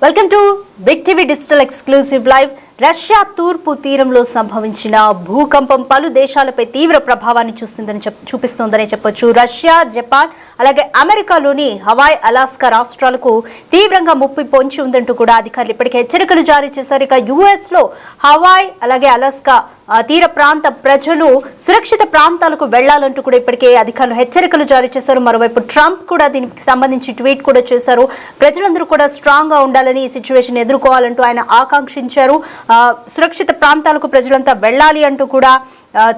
Welcome to big TV digital exclusive live. Russia తూర్పు తీరంలో సంభవించిన భూకంపం పలు దేశాలపై తీవ్ర ప్రభావాన్ని చూపిస్తోందని చెప్పొచ్చు. రష్యా, జపాన్ అలాగే అమెరికాలోని హవాయ్, అలాస్కా రాష్ట్రాలకు తీవ్రంగా ముప్పు పొంచి ఉందంటూ కూడా అధికారులు ఇప్పటికే హెచ్చరికలు జారీ చేశారు. ఇక యుఎస్ లో హవాయ్ అలాగే అలాస్కా తీర ప్రాంత ప్రజలు సురక్షిత ప్రాంతాలకు వెళ్లాలంటూ కూడా ఇప్పటికే అధికారులు హెచ్చరికలు జారీ చేశారు. మరోవైపు ట్రంప్ కూడా దీనికి సంబంధించి ట్వీట్ కూడా చేశారు. ప్రజలందరూ కూడా స్ట్రాంగ్ గా ఉండాలని ఈ సిచ్యువేషన్ ఎదుర్కోవాలంటూ ఆయన ఆకాంక్షించారు. సురక్షిత ప్రాంతాలకు ప్రజలంతా వెళ్లాలి అంటూ కూడా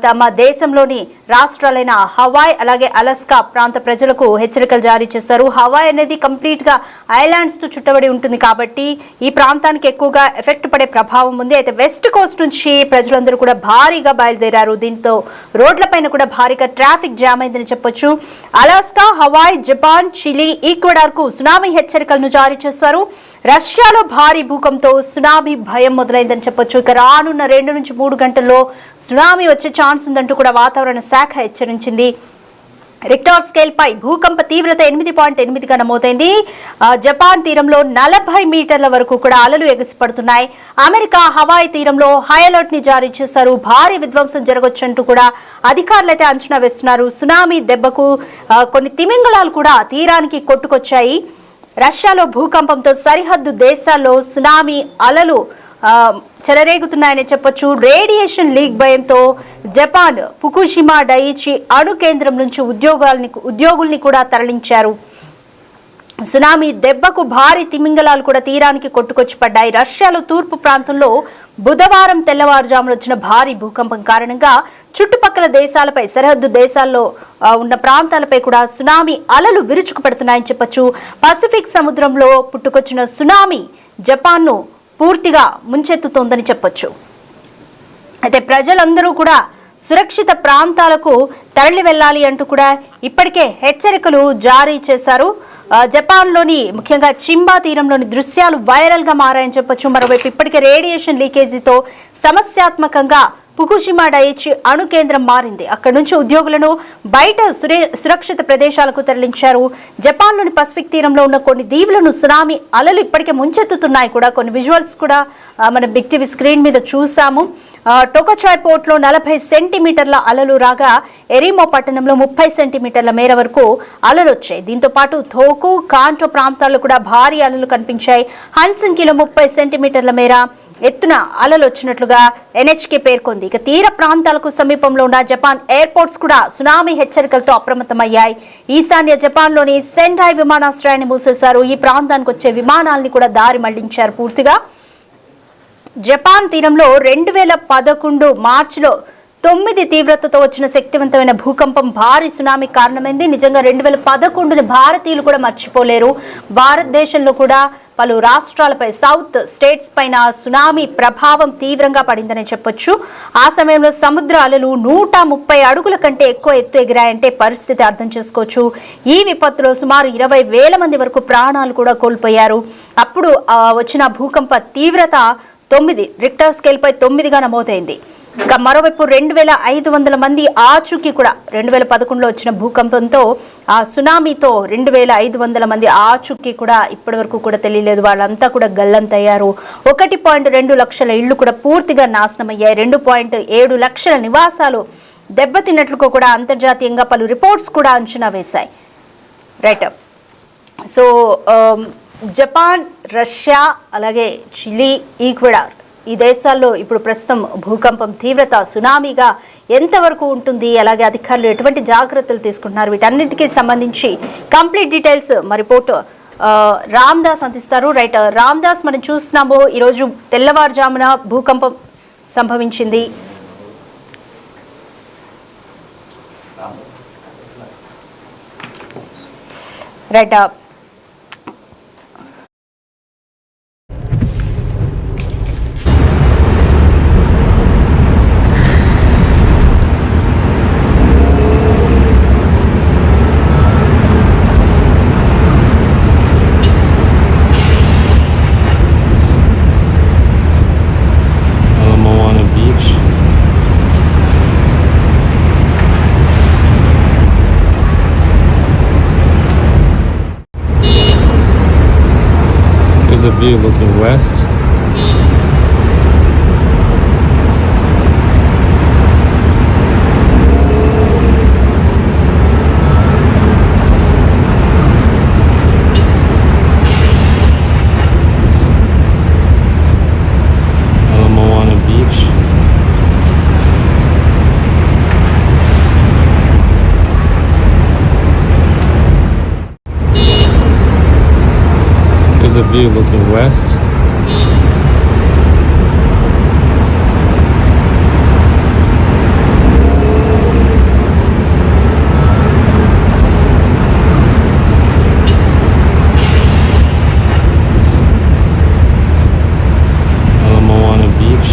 తమ దేశంలోని రాష్ట్రాలైన హవాయ్ అలాగే అలాస్కా ప్రాంత ప్రజలకు హెచ్చరికలు జారీ చేశారు. హవాయ్ అనేది కంప్లీట్ గా ఐలాండ్స్ తో చుట్టబడి ఉంటుంది కాబట్టి ఈ ప్రాంతానికి ఎక్కువగా ఎఫెక్ట్ పడే ప్రభావం ఉంది. అయితే వెస్ట్ కోస్ట్ నుంచి ప్రజలందరూ కూడా భారీగా బయలుదేరారు. దీంతో రోడ్లపైన కూడా భారీగా ట్రాఫిక్ జామ్ అయిందని చెప్పొచ్చు. Alaska, Hawaii, Japan, Chile, Ecuador కు సునామీ హెచ్చరికలను జారీ చేశారు. రష్యాలో భారీ భూకంపంతో సునామీ భయం మొదలైందని చెప్పొచ్చు. ఇక రానున్న 2 నుంచి 3 గంటల్లో సునామీ వచ్చే ఛాన్స్ ఉందంటూ కూడా వాతావరణ శాఖ హెచ్చరించింది. రిక్టార్ స్కేల్ పై భూకంప తీవ్రత 8.8గా నమోదైంది. జపాన్ తీరంలో 40 మీటర్ల వరకు కూడా అలలు ఎగసిపడుతున్నాయి. అమెరికా హవాయ్ తీరంలో హై అలర్ట్ ని జారీ చేశారు. భారీ విధ్వంసం జరగొచ్చంటూ కూడా అధికారులు అయితే అంచనా వేస్తున్నారు. సునామీ దెబ్బకు కొన్ని తిమింగళాలు కూడా తీరానికి కొట్టుకొచ్చాయి. రష్యాలో భూకంపంతో సరిహద్దు దేశాల్లో సునామీ అలలు చెలరేగుతున్నాయని చెప్పొచ్చు. రేడియేషన్ లీక్ భయంతో జపాన్ ఫుకుషిమా డైయిచి అణు కేంద్రం నుంచి ఉద్యోగుల్ని కూడా తరలించారు. సునామీ దెబ్బకు భారీ తిమింగలాలు కూడా తీరానికి కొట్టుకొచ్చి పడ్డాయి. రష్యాలో తూర్పు ప్రాంతంలో బుధవారం తెల్లవారుజామున వచ్చిన భారీ భూకంపం కారణంగా చుట్టుపక్కల దేశాలపై, సరిహద్దు దేశాల్లో ఉన్న ప్రాంతాలపై కూడా సునామీ అలలు విరుచుకుపడుతున్నాయని చెప్పొచ్చు. పసిఫిక్ సముద్రంలో పుట్టుకొచ్చిన సునామీ జపాన్ను పూర్తిగా ముంచెత్తుతోందని చెప్పొచ్చు. అయితే ప్రజలందరూ కూడా సురక్షిత ప్రాంతాలకు తరలి వెళ్ళాలి అంటూ కూడా ఇప్పటికే హెచ్చరికలు జారీ చేశారు. జపాన్లోని ముఖ్యంగా చింబా తీరంలోని దృశ్యాలు వైరల్ గా మారాయని చెప్పొచ్చు. మరోవైపు ఇప్పటికే రేడియేషన్ లీకేజీతో సమస్యాత్మకంగా ఫుకుషిమా డైయిచి అణు కేంద్రం మారింది. అక్కడి నుంచి ఉద్యోగులను బయట సురక్షిత ప్రదేశాలకు తరలించారు. జపాన్లోని పసిఫిక్ తీరంలో ఉన్న కొన్ని దీవులను సునామీ అలలు ఇప్పటికే ముంచెత్తుతున్నాయి కూడా. కొన్ని విజువల్స్ కూడా మనం బిగ్ టీవీ స్క్రీన్ మీద చూసాము. టోకచాయ్ పోర్ట్ లో 40 సెంటీమీటర్ల అలలు రాగా ఎరిమో పట్టణంలో 30 సెంటీమీటర్ల మేర వరకు అలలు వచ్చాయి. దీంతో పాటు థోకు, కాంటో ప్రాంతాల్లో కూడా భారీ అలలు కనిపించాయి. హన్సింకిలో 30 సెంటీమీటర్ల మేర ఎత్తున అలలు వచ్చినట్లుగా ఎన్హెచ్కే పేర్కొంది. ఇక తీర ప్రాంతాలకు సమీపంలో ఉన్న జపాన్ ఎయిర్పోర్ట్స్ కూడా సునామీ హెచ్చరికలతో అప్రమత్తమయ్యాయి. ఈశాన్య జపాన్లోని సెండాయ్ విమానాశ్రయాన్ని మూసేశారు. ఈ ప్రాంతానికి వచ్చే విమానాలని కూడా దారి మళ్లించారు పూర్తిగా. జపాన్ తీరంలో 2011 మార్చిలో 9 తీవ్రతతో వచ్చిన శక్తివంతమైన భూకంపం భారీ సునామీ కారణమైంది. నిజంగా 2011ని భారతీయులు కూడా మర్చిపోలేరు. భారతదేశంలో కూడా పలు రాష్ట్రాలపై, సౌత్ స్టేట్స్ పైన సునామీ ప్రభావం తీవ్రంగా పడిందని చెప్పొచ్చు. ఆ సమయంలో సముద్ర అలలు 130 అడుగుల కంటే ఎక్కువ ఎత్తు ఎగిరాయంటే పరిస్థితి అర్థం చేసుకోవచ్చు. ఈ విపత్తులో సుమారు 20,000 మంది వరకు ప్రాణాలు కూడా కోల్పోయారు. అప్పుడు వచ్చిన భూకంప తీవ్రత 9, రిక్టర్ స్కేల్ పై 9గా నమోదైంది. ఇక మరోవైపు 2,500 మంది ఆచూకీ కూడా 2011లో వచ్చిన భూకంపంతో ఆ సునామీతో 2,500 మంది ఆచూకీ కూడా ఇప్పటి వరకు కూడా తెలియలేదు. వాళ్ళంతా కూడా గల్లంతయ్యారు. 1.2 లక్షల ఇళ్లు కూడా పూర్తిగా నాశనమయ్యాయి. 2.7 లక్షల నివాసాలు దెబ్బతిన్నట్లు కూడా అంతర్జాతీయంగా పలు రిపోర్ట్స్ కూడా అంచనా వేశాయి. రైట్. సో జపాన్, రష్యా అలాగే చిలీ, ఈక్వెడార్ ఈ దేశాల్లో ఇప్పుడు ప్రస్తుతం భూకంపం తీవ్రత సునామీగా ఎంతవరకు ఉంటుంది, అలాగే అధికారులు ఎటువంటి జాగ్రత్తలు తీసుకుంటున్నారు, వీటన్నిటికీ సంబంధించి కంప్లీట్ డీటెయిల్స్ మా రిపోర్ట్ రామ్ దాస్ అందిస్తారు. రైట్ రామ్ దాస్, మనం చూస్తున్నాము ఈరోజు తెల్లవారుజామున భూకంపం సంభవించింది. Right. is a view looking west. Moana Beach. Is a view looking west. Moana Beach.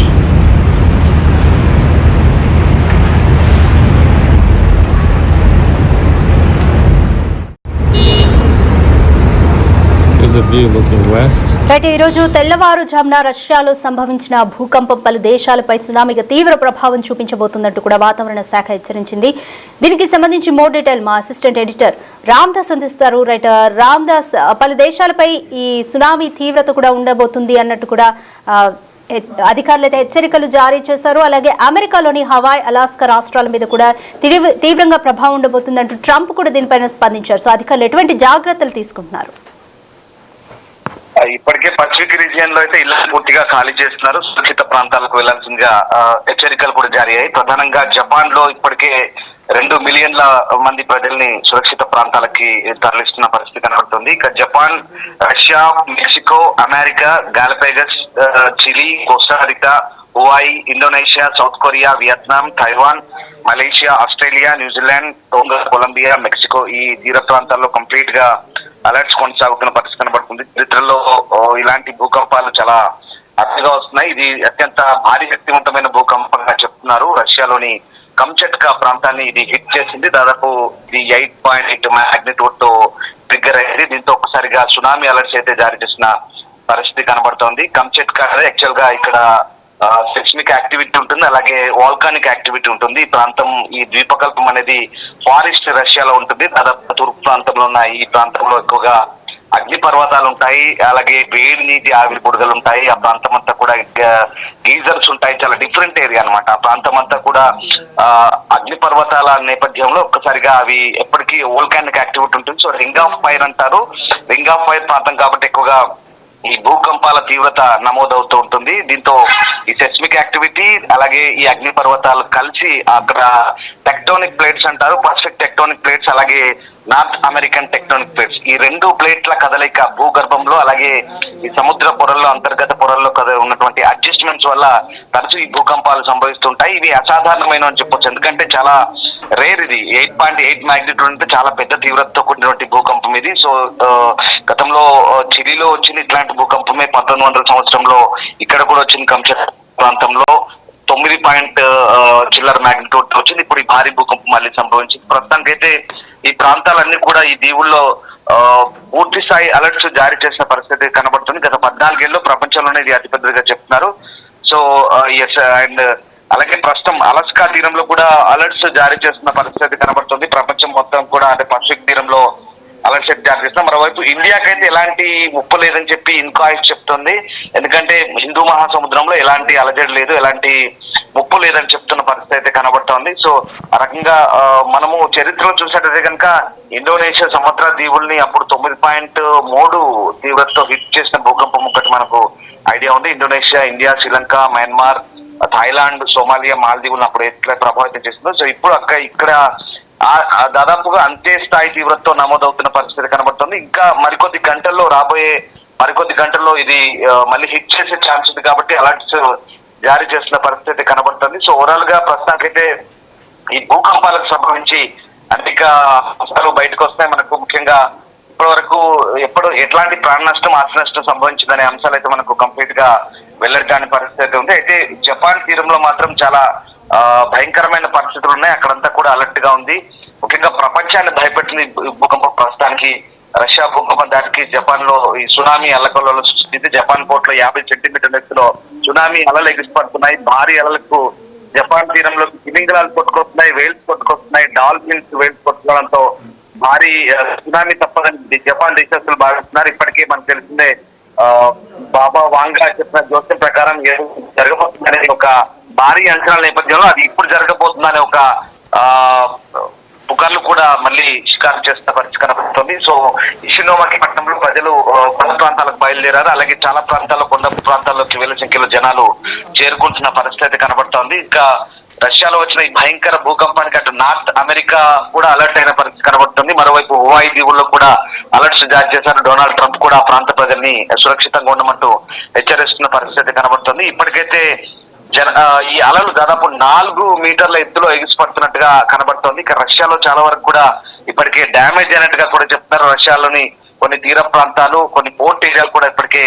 Is a view looking west. Right, ఈరోజు తెల్లవారుజామున రష్యాలో సంభవించిన భూకంపం పలు దేశాలపై సునామీగా తీవ్ర ప్రభావం చూపించబోతున్నట్టు కూడా వాతావరణ శాఖ హెచ్చరించింది. దీనికి సంబంధించి మోర్ డీటెయిల్ మా అసిస్టెంట్ ఎడిటర్ రామ్దాస్ అందిస్తారు. రైట్ రామ్దాస్, పలు దేశాలపై ఈ సునామీ తీవ్రత కూడా ఉండబోతుంది అన్నట్టు కూడా అధికారులు అయితే హెచ్చరికలు జారీ చేశారు. అలాగే అమెరికాలోని హవాయ్, అలాస్కా రాష్ట్రాల మీద కూడా తీవ్రంగా ప్రభావం ఉండబోతుందంటూ ట్రంప్ కూడా దీనిపైన స్పందించారు. సో అధికారులు ఎటువంటి జాగ్రత్తలు తీసుకుంటున్నారు? ఇప్పటికే పసిఫిక్ రీజియన్ లో అయితే ఇళ్లను పూర్తిగా ఖాళీ చేస్తున్నారు. సురక్షిత ప్రాంతాలకు వెళ్లాల్సిందిగా హెచ్చరికలు కూడా జారీ అయ్యాయి. ప్రధానంగా జపాన్ లో ఇప్పటికే 2 మిలియన్ల మంది ప్రజల్ని సురక్షిత ప్రాంతాలకి తరలిస్తున్న పరిస్థితి కనబడుతుంది. ఇక Japan, Russia, Mexico, America, Galapagos, Chile, Costa Rica, Hawaii, Indonesia, South Korea, Vietnam, Taiwan, Malaysia, Australia, New Zealand, Tonga, Colombia, Mexico ఈ తీర ప్రాంతాల్లో కంప్లీట్ గా అలర్ట్స్ కొనసాగుతున్న పరిస్థితి కనబడుతుంది. చరిత్రలో ఇలాంటి భూకంపాలు చాలా అతిగా వస్తున్నాయి. ఇది అత్యంత భారీ శక్తివంతమైన భూకంపంగా చెప్తున్నారు. రష్యాలోని కంచట్కా ప్రాంతాన్ని ఇది హిట్ చేసింది. దాదాపు ఇది 8.8 మాగ్నిట్యూడ్ తో ట్రిగ్గర్ అయింది. దీంతో ఒక్కసారిగా సునామీ అలర్ట్స్ అయితే జారీ చేసిన పరిస్థితి కనబడుతోంది. కంచట్కా యాక్చువల్ గా ఇక్కడ సెస్మిక్ యాక్టివిటీ ఉంటుంది, అలాగే వాల్కానిక్ యాక్టివిటీ ఉంటుంది. ఈ ప్రాంతం, ఈ ద్వీపకల్పం అనేది ఫారెస్ట్ రష్యాలో ఉంటుంది. దాదాపు తూర్పు ప్రాంతంలో ఉన్న ఈ ప్రాంతంలో ఎక్కువగా అగ్ని పర్వతాలు ఉంటాయి, అలాగే వేడి నీటి ఆవిరి బుడగలు ఉంటాయి. ఆ ప్రాంతం అంతా కూడా గీజర్స్ ఉంటాయి. చాలా డిఫరెంట్ ఏరియా అనమాట. ఆ ప్రాంతం అంతా కూడా అగ్ని పర్వతాల నేపథ్యంలో ఒక్కసారిగా అవి ఎప్పటికీ వోల్కానిక్ యాక్టివిటీ ఉంటుంది. సో రింగ్ ఆఫ్ ఫైర్ అంటారు. రింగ్ ఆఫ్ ఫైర్ ప్రాంతం కాబట్టి ఎక్కువగా ఈ భూకంపాల తీవ్రత నమోదవుతూ ఉంటుంది. దీంతో ఈ సెస్మిక్ యాక్టివిటీ అలాగే ఈ అగ్ని పర్వతాలు కలిసి అక్కడ టెక్టోనిక్ ప్లేట్స్ అంటారు, పసిఫిక్ టెక్టోనిక్ ప్లేట్స్, అలాగే నార్త్ అమెరికన్ టెక్టోనిక్ ప్లేట్స్, ఈ 2 ప్లేట్ల కదలిక భూగర్భంలో అలాగే ఈ సముద్ర పొరల్లో, అంతర్గత పొరల్లో ఉన్నటువంటి అడ్జస్ట్మెంట్స్ వల్ల తరచూ ఈ భూకంపాలు సంభవిస్తుంటాయి. ఇవి అసాధారణమైన అని చెప్పొచ్చు, ఎందుకంటే చాలా రేర్. ఇది 8.8 మాగ్నిట్యూడ్ అంటే చాలా పెద్ద తీవ్రతతో కూడినటువంటి భూకంపం ఇది. సో గతంలో చిలీలో వచ్చింది ఇట్లాంటి భూకంపమే 1900 సంవత్సరంలో. ఇక్కడ కూడా వచ్చింది కంచట్ ప్రాంతంలో 9 చిల్లర మాగ్నిట్యూడ్ వచ్చింది. ఇప్పుడు ఈ భారీ భూకంపం మళ్ళీ సంభవించింది. ప్రస్తుతానికి అయితే ఈ ప్రాంతాలన్నీ కూడా ఈ దీవుల్లో పూర్తి స్థాయి అలర్ట్స్ జారీ చేసిన పరిస్థితి కనబడుతుంది. గత 14 ఏళ్ళలో ప్రపంచంలోనే ఇది అతిపెద్దగా చెప్తున్నారు. సో ఎస్, అండ్ అలాగే ప్రస్తుతం అలాస్కా తీరంలో కూడా అలర్ట్స్ జారీ చేస్తున్న పరిస్థితి కనబడుతుంది. ప్రపంచం మొత్తం కూడా అంటే పసిఫిక్ తీరంలో అలర్ట్స్ జారీ చేస్తున్నాం. మరోవైపు ఇండియాకైతే ఎలాంటి ముప్పు లేదని చెప్పి ఇన్కాయిస్ చెప్తుంది. ఎందుకంటే హిందూ మహాసముద్రంలో ఎలాంటి అలజడి లేదు, ఎలాంటి ముప్పు లేదని చెప్తున్న పరిస్థితి అయితే కనబడుతోంది. సో ఆ రకంగా మనము చరిత్రలో చూసినట్టయితే కనుక ఇండోనేషియా సముద్ర దీవుల్ని అప్పుడు 9.3 తీవ్రతతో హిట్ చేసిన భూకంపం ఒకటి మనకు ఐడియా ఉంది. Indonesia, India, Sri Lanka, Myanmar, Thailand, Somalia, మాల్దీవులను అప్పుడు ఎట్లా ప్రభావితం చేస్తుందో, సో ఇప్పుడు ఇక్కడ దాదాపుగా అంతే స్థాయి తీవ్రతతో నమోదవుతున్న పరిస్థితి కనబడుతుంది. ఇంకా మరికొద్ది గంటల్లో ఇది మళ్ళీ హిట్ చేసే ఛాన్స్ ఉంది కాబట్టి అలర్ట్స్ జారీ చేస్తున్న పరిస్థితి కనబడుతుంది. సో ఓవరాల్ గా ప్రస్తుతానికైతే ఈ భూకంపాలకు సంబంధించి అనేక అంశాలు బయటకు వస్తాయి. మనకు ముఖ్యంగా ఇప్పటి వరకు ఎట్లాంటి ప్రాణ నష్టం, ఆస్తి నష్టం సంభవించిందనే అంశాలు అయితే మనకు కంప్లీట్ గా వెల్లడికాని పరిస్థితి ఉంది. అయితే జపాన్ తీరంలో మాత్రం చాలా భయంకరమైన పరిస్థితులు ఉన్నాయి. అక్కడంతా కూడా అలర్ట్ గా ఉంది. ముఖ్యంగా ప్రపంచాన్ని భయపెట్టిన భూకంపం ప్రస్తుతానికి రష్యా భూకంపం దానికి జపాన్ లో ఈ సునామీ అల్లకల్లో సృష్టించింది. జపాన్ పోర్ట్ లో 50 సెంటీమీటర్ల ఎత్తులో సునామీ అలలు ఎగిసిపడుతున్నాయి. భారీ అలలకు జపాన్ తీరంలో తిమింగలాలు కొట్టుకొస్తున్నాయి, వేల్స్ కొట్టుకొస్తున్నాయి, డాల్ఫిన్స్ వేల్స్ కొట్టుకోవడంతో భారీ సునామీ తప్పదని జపాన్ దేశస్తులు భావిస్తున్నారు. ఇప్పటికే మనకు తెలిసిందే బాబా వాంగా చెప్పిన జోస్యం ప్రకారం ఏదో జరగబోతుందనే ఒక భారీ అంచనాల నేపథ్యంలో అది ఇప్పుడు జరగబోతుందనే ఒక పుకార్లు కూడా మళ్ళీ షికారు చేస్తున్న పరిస్థితి కనబడుతుంది. సో ఇషినోమాకి పట్టణంలో ప్రజలు కొండ ప్రాంతాలకు బయలుదేరారు. అలాగే చాలా ప్రాంతాల్లో కొండ ప్రాంతాల్లోకి వేల సంఖ్యలో జనాలు చేరుకుంటున్న పరిస్థితి కనబడుతోంది. ఇంకా రష్యాలో వచ్చిన ఈ భయంకర భూకంపానికి అటు నార్త్ అమెరికా కూడా అలర్ట్ అయిన పరిస్థితి కనబడుతుంది. మరోవైపు హువాయి దీవుల్లో కూడా అలర్ట్స్ జారీ చేశారు. డొనాల్డ్ ట్రంప్ కూడా ఆ ప్రాంత ప్రజల్ని సురక్షితంగా ఉండమంటూ హెచ్చరిస్తున్న పరిస్థితి కనబడుతుంది. ఇప్పటికైతే ఈ అలలు దాదాపు 4 మీటర్ల ఎత్తులో ఎగిసిపడుతున్నట్టుగా కనబడుతోంది. ఇక రష్యాలో చాలా వరకు కూడా ఇప్పటికే డ్యామేజ్ అయినట్టుగా కూడా చెప్తున్నారు. రష్యాలోని కొన్ని తీర ప్రాంతాలు, కొన్ని పోర్ట్ ఏరియాలు కూడా ఇప్పటికే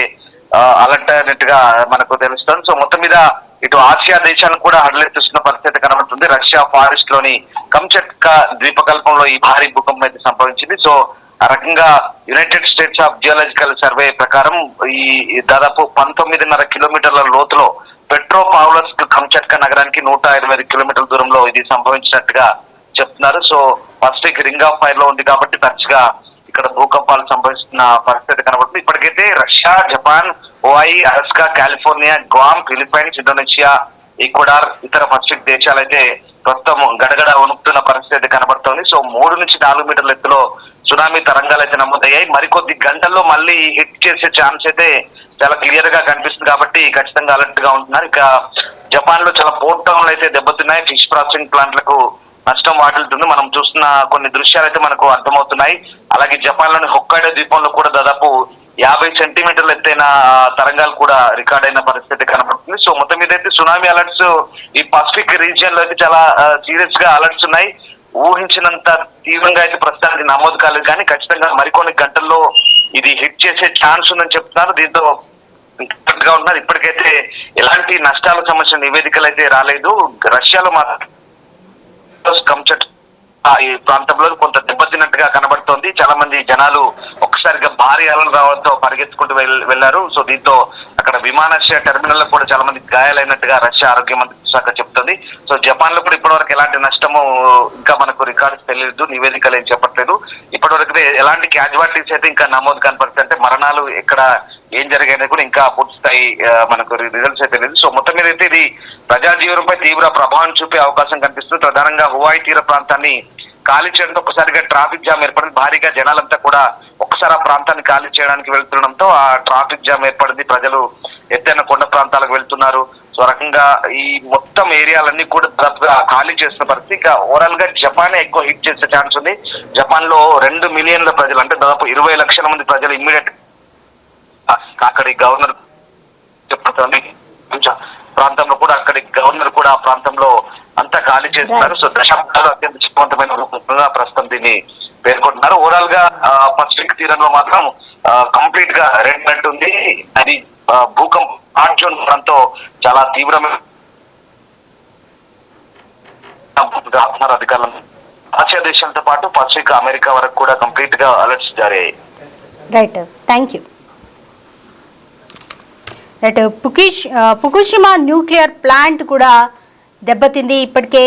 అలర్ట్ అయినట్టుగా మనకు తెలుస్తుంది. సో మొత్తం మీద ఇటు ఆసియా దేశాలను కూడా హడలెత్తిస్తున్న పరిస్థితి కనబడుతుంది. రష్యా ఫారెస్ట్ లోని కంచట్కా ద్వీపకల్పంలో ఈ భారీ భూకంపం అయితే సంభవించింది. సో ఆ రకంగా United states of geological survey ప్రకారం ఈ దాదాపు 19.5 కిలోమీటర్ల లోతులో పెట్రోపావ్లస్క్ కంచట్కా నగరానికి 125 కిలోమీటర్ల దూరంలో ఇది సంభవించినట్టుగా చెప్తున్నారు. So Pacific ring of fire లో ఉంది కాబట్టి తరచుగా ఇక్కడ భూకంపాలు సంభవిస్తున్న పరిస్థితి కనబడుతుంది. ఇప్పటికైతే Russia, Japan, Huawei, Alaska, California, Guam, Philippines, Indonesia, Ecuador, ఇతర పసిఫిక్ దేశాలైతే ప్రస్తుతం గడగడ వణుకుతున్న పరిస్థితి కనబడుతోంది. సో 3 నుంచి 4 మీటర్ల ఎత్తులో సునామీ తరంగాలు అయితే నమోదయ్యాయి. మరికొద్ది గంటల్లో మళ్ళీ హిట్ చేసే ఛాన్స్ అయితే చాలా క్లియర్ గా కనిపిస్తుంది కాబట్టి ఖచ్చితంగా అలర్ట్ గా ఉంటున్నారు. ఇక జపాన్ లో చాలా పోర్ట్ టౌన్లు అయితే దెబ్బతున్నాయి. ఫిష్ ప్రాసెసింగ్ ప్లాంట్లకు నష్టం వాటిల్తుంది. మనం చూస్తున్న కొన్ని దృశ్యాలు అయితే మనకు అర్థమవుతున్నాయి. అలాగే జపాన్ లోని హొక్కైడో ద్వీపంలో కూడా దాదాపు 50 సెంటీమీటర్ల ఎత్తైన తరంగాలు కూడా రికార్డ్ అయిన పరిస్థితి కనబడుతుంది. సో మొత్తం మీద అయితే సునామీ అలర్ట్స్ ఈ పసిఫిక్ రీజియన్ లో అయితే చాలా సీరియస్ గా అలర్ట్స్ ఉన్నాయి. ఊహించినంత తీవ్రంగా అయితే ప్రస్తుతానికి నమోదు కాలేదు, కానీ ఖచ్చితంగా మరికొన్ని గంటల్లో ఇది హిట్ చేసే ఛాన్స్ ఉందని చెప్తున్నారు. దీంతో గా ఉన్నారు. ఇప్పటికైతే ఎలాంటి నష్టాలకు సంబంధించిన నివేదికలు అయితే రాలేదు. రష్యాలో మాత్రం కంచట్ ఈ ప్రాంతంలో కొంత దెబ్బతిన్నట్టుగా కనబడుతోంది. చాలా మంది జనాలు ఒక్కసారిగా భారీ అలలు రావడంతో పరిగెత్తుకుంటూ వెళ్లారు. సో దీంతో అక్కడ విమానాశ్రయ టెర్మినల్ లో కూడా చాలా మంది గాయాలైనట్టుగా రష్యా ఆరోగ్య మంత్రిత్వ శాఖ చెప్తుంది. సో జపాన్ లో కూడా ఇప్పటివరకు ఎలాంటి నష్టము ఇంకా మనకు రికార్డ్స్ తెలియదు, నివేదికలు ఏం చెప్పట్లేదు. ఇప్పటివరకు ఎలాంటి క్యాజువాలిటీస్ అయితే ఇంకా నమోదు కనపడుతుంది. అంటే మరణాలు ఎక్కడ ఏం జరిగాయని కూడా ఇంకా పూర్తి స్థాయి మనకు రిజల్ట్స్ అయితే లేదు. సో మొత్తం మీద అయితే ఇది ప్రజాజీవనంపై తీవ్ర ప్రభావం చూపే అవకాశం కనిపిస్తుంది. ప్రధానంగా హువాయి తీర ప్రాంతాన్ని ఖాళీ చేయడంతో ఒక్కసారిగా ట్రాఫిక్ జామ్ ఏర్పడింది. భారీగా జనాలంతా కూడా ఒక్కసారి ఆ ప్రాంతాన్ని ఖాళీ చేయడానికి వెళ్తుండడంతో ఆ ట్రాఫిక్ జామ్ ఏర్పడింది. ప్రజలు ఎత్తైన కొండ ప్రాంతాలకు వెళ్తున్నారు. సో రకంగా ఈ మొత్తం ఏరియాలన్నీ కూడా దాదాపుగా ఖాళీ చేస్తున్న పరిస్థితి. ఇంకా ఓవరాల్ గా జపాన్ ఎక్కువ హిట్ చేసే ఛాన్స్ ఉంది. జపాన్ లో 2 మిలియన్ల ప్రజలు, అంటే దాదాపు 20 లక్షల మంది ప్రజలు ఇమ్మీడియట్ అక్కడి గవర్నర్ చెప్తుంది. ప్రాంతంలో కూడా అక్కడి గవర్నర్ కూడా ఆ ప్రాంతంలో అంతా ఖాళీ చేస్తున్నారు. సో దశాబ్దాలు అత్యంత శక్తివంతమైన రూపంగా ప్రస్తుతం దీన్ని పేర్కొంటున్నారు. ఓవరాల్ గా పసిఫిక్ తీరంలో మాత్రం కంప్లీట్ గా రెడ్ అలర్ట్ ఉంది. అది భూకంపం ఆర్జోన్ ప్రాంతంతో చాలా తీవ్రమైన అధికారులు ఆసియా దేశాలతో పాటు పసిఫిక్ అమెరికా వరకు కూడా కంప్లీట్ గా అలర్ట్స్ జారీ అయ్యాయి. Right, thank you. Right, Fukushima nuclear plant కూడా దెబ్బతింది. ఇప్పటికే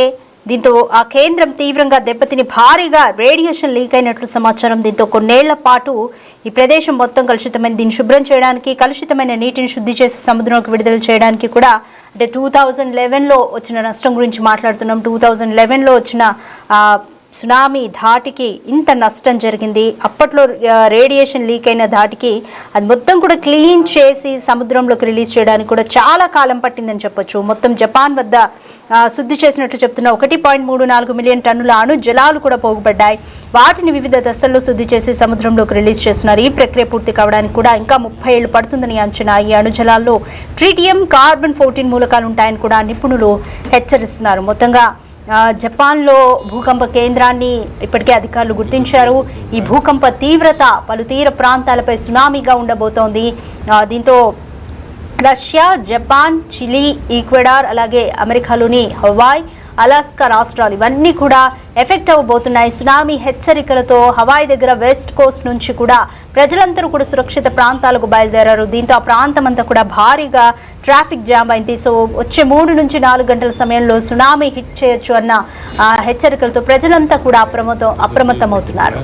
దీంతో ఆ కేంద్రం తీవ్రంగా దెబ్బతిని భారీగా రేడియేషన్ లీక్ అయినట్లు సమాచారం. దీంతో కొన్నేళ్ల పాటు ఈ ప్రదేశం మొత్తం కలుషితమైన, దీన్ని శుభ్రం చేయడానికి, కలుషితమైన నీటిని శుద్ధి చేసి సముద్రంలోకి విడుదల చేయడానికి కూడా, అంటే 2011లో వచ్చిన నష్టం గురించి మాట్లాడుతున్నాం. 2011లో వచ్చిన సునామీ ధాటికి ఇంత నష్టం జరిగింది. అప్పట్లో రేడియేషన్ లీక్ అయిన ధాటికి అది మొత్తం కూడా క్లీన్ చేసి సముద్రంలోకి రిలీజ్ చేయడానికి కూడా చాలా కాలం పట్టిందని చెప్పొచ్చు. మొత్తం జపాన్ వద్ద శుద్ధి చేసినట్లు చెప్తున్న 1.34 మిలియన్ టన్నుల అణు జలాలు కూడా పోగుపడ్డాయి. వాటిని వివిధ దశల్లో శుద్ధి చేసి సముద్రంలోకి రిలీజ్ చేస్తున్నారు. ఈ ప్రక్రియ పూర్తి కావడానికి కూడా ఇంకా 30 ఏళ్లు పడుతుందని అంచనా. ఈ అణు జలాల్లో ట్రిటియం, కార్బన్ 14 మూలకాలు ఉంటాయని కూడా నిపుణులు హెచ్చరిస్తున్నారు. మొత్తంగా జపాన్లో భూకంప కేంద్రాన్ని ఇప్పటికే అధికారులు గుర్తించారు. ఈ భూకంప తీవ్రత పలు తీర ప్రాంతాలపై సునామీగా ఉండబోతోంది. దీంతో రష్యా, జపాన్, చిలీ, ఈక్వెడార్, అలాగే అమెరికాలోని హవాయ్, అలాస్కా రాష్ట్రాలు ఇవన్నీ కూడా ఎఫెక్ట్ అవ్వబోతున్నాయి. సునామీ హెచ్చరికలతో హవాయ్ దగ్గర వెస్ట్ కోస్ట్ నుంచి కూడా ప్రజలందరూ కూడా సురక్షిత ప్రాంతాలకు బయలుదేరారు. దీంతో ఆ ప్రాంతం అంతా కూడా భారీగా ట్రాఫిక్ జామ్ అయింది. సో వచ్చే 3 నుంచి 4 గంటల సమయంలో సునామీ హిట్ చేయొచ్చు అన్న హెచ్చరికలతో ప్రజలంతా కూడా అప్రమత్తమవుతున్నారు.